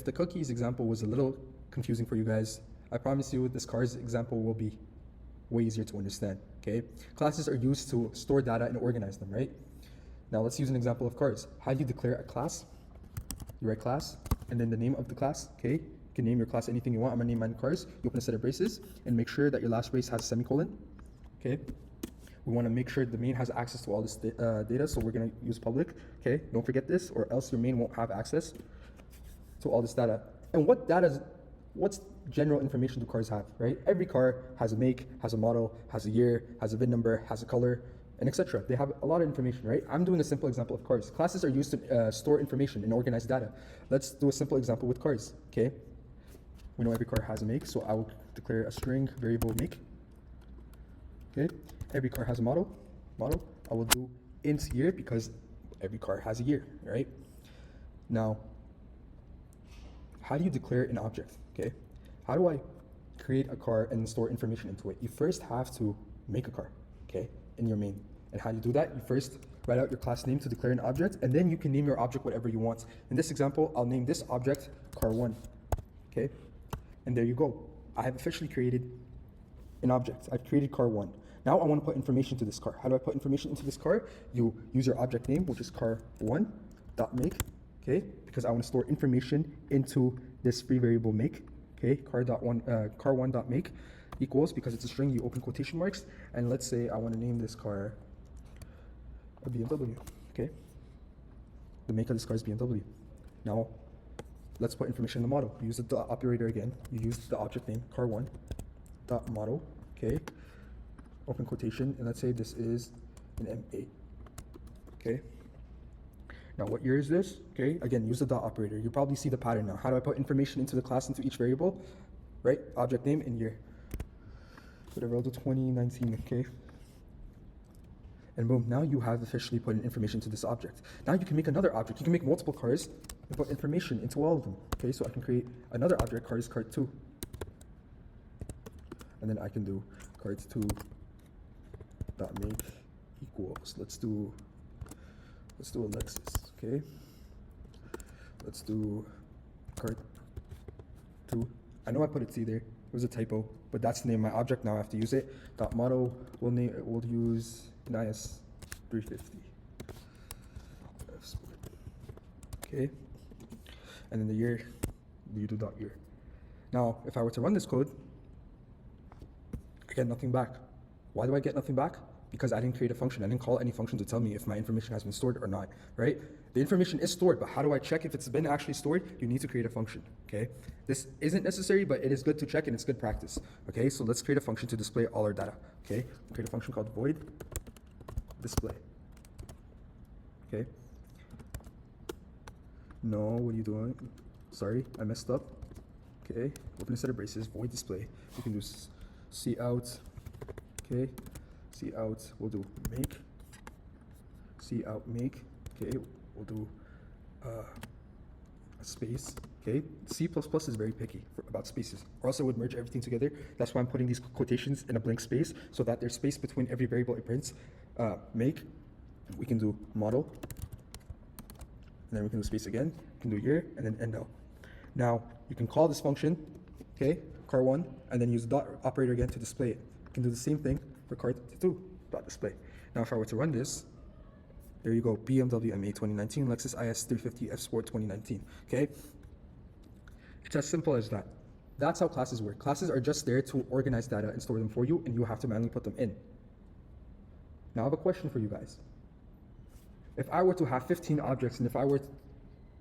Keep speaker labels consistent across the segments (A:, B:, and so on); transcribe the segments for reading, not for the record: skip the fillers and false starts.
A: the cookies example was a little confusing for you guys, I promise you this cars example will be way easier to understand, okay? Classes are used to store data and organize them, right? Now let's use an example of cars. How do you declare a class? You write class, and then the name of the class, okay? You can name your class anything you want. I'm gonna name mine cars. You open a set of braces, and make sure that your last brace has a semicolon, okay? We wanna make sure the main has access to all this data, so we're gonna use public, okay? Don't forget this, or else your main won't have access to all this data. And what's general information do cars have, right? Every car has a make, has a model, has a year, has a VIN number, has a color, and etc. They have a lot of information, right? I'm doing a simple example of cars. Classes are used to store information and organize data. Let's do a simple example with cars, okay? We know every car has a make, so I will declare a string variable make, okay? Every car has a model. I will do int year because every car has a year, right? Now, how do you declare an object, okay? How do I create a car and store information into it? You first have to make a car, okay, in your main. And how do you do that? You first write out your class name to declare an object, and then you can name your object whatever you want. In this example, I'll name this object car1, okay? And there you go. I have officially created an object. I've created car1. Now I want to put information to this car. How do I put information into this car? You use your object name, which is car1.make, okay? Because I want to store information into this free variable make, okay? car1.make equals, because it's a string, you open quotation marks, and let's say I want to name this car a BMW, okay? The make of this car is BMW. Now, let's put information in the model. You use the dot operator again. You use the object name car1.model, okay? Open quotation, and let's say this is an M8, okay? Now, what year is this? Okay, again, use the dot operator. You probably see the pattern now. How do I put information into the class, into each variable? Right, object name and year. Whatever, I'll do 2019, okay? And boom, now you have officially put in information to this object. Now you can make another object. You can make multiple cars and put information into all of them. Okay, so I can create another object, cars2. And then I can do cars2.make equals, let's do a Lexus, okay? Let's do car2. I know I put a T there. It was a typo, but that's the name of my object. Now I have to use it. Dot model. We'll use an IS350. Okay. And then the year, you do dot year. Now, if I were to run this code, I get nothing back. Why do I get nothing back? Because I didn't create a function. I didn't call any function to tell me if my information has been stored or not, right? The information is stored, but how do I check if it's been actually stored? You need to create a function, okay? This isn't necessary, but it is good to check and it's good practice, okay? So let's create a function to display all our data, okay? Create a function called void display, okay? No, what are you doing? Sorry, I messed up, okay? Open a set of braces, void display. We can do cout, okay? Cout, we'll do make, cout make, okay, we'll do a space, okay. C++ is very picky about spaces, or else it would merge everything together. That's why I'm putting these quotations in a blank space, so that there's space between every variable it prints. Make, we can do model, and then we can do space again, we can do year, and then end out. Now, you can call this function, okay, car1, and then use the dot operator again to display it. You can do the same thing for car2 dot display. Now, if I were to run this, there you go, BMW M8 2019, Lexus IS350 F Sport 2019, okay? It's as simple as that. That's how classes work. Classes are just there to organize data and store them for you, and you have to manually put them in. Now, I have a question for you guys. If I were to have 15 objects, and if I were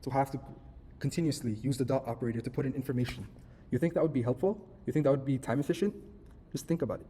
A: to have to continuously use the dot operator to put in information, you think that would be helpful? You think that would be time efficient? Just think about it.